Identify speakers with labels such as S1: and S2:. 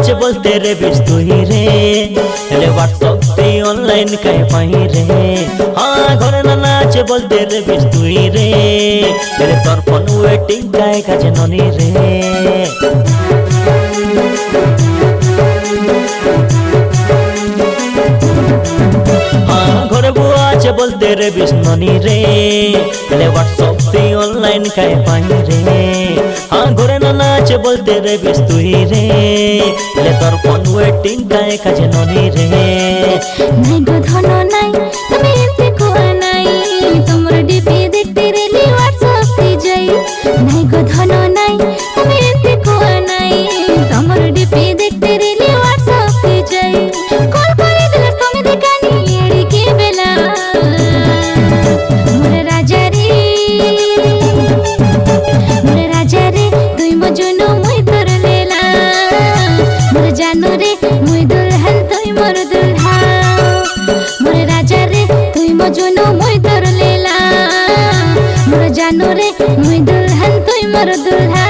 S1: আছে বলতে রে বিশ তুই রে এলে হোয়াটসঅ্যাপ তে অনলাইন কাই পাই রে হ্যাঁ ঘরে নানা আছে বলতে রে বিশ তুই রে এলে তোর ফোন ওয়েটিং কাই কাজে ননি রে ঘরে বুয়া আছে বলতে রে বিষ্ণনি রে এলে হোয়াটসঅ্যাপ তে অনলাইন কাই পাই রে হ্যাঁ ঘরে নানা আছে বলতে রে বিশ তুই রে এলে তোর ফোন ওয়েটিং কাই কাজে ননি রে
S2: নাই গো ধন নাই তুমি এমতে কোয়া নাই তোমার ডিপি দেখতে রেলি হোয়াটসঅ্যাপ তে যাই নাই গো ধন নাই তুমি এমতে কোয়া নাই তোমার ডিপি দেখতে রেলি হোয়াটসঅ্যাপ তে যাই কল করে দিলে তুমি দেখানি এড়ি কে বেলা মোরে রাজা রে তুই মজনু মুই তোর লেলা মোরে জানু রে মুই দুলহান তুই মোর দুলহা মোরে রাজা রে তুই মজনু মুই তোর লেলা মোরে জানু রে মুই দুলহান তুই মোর দুলহা।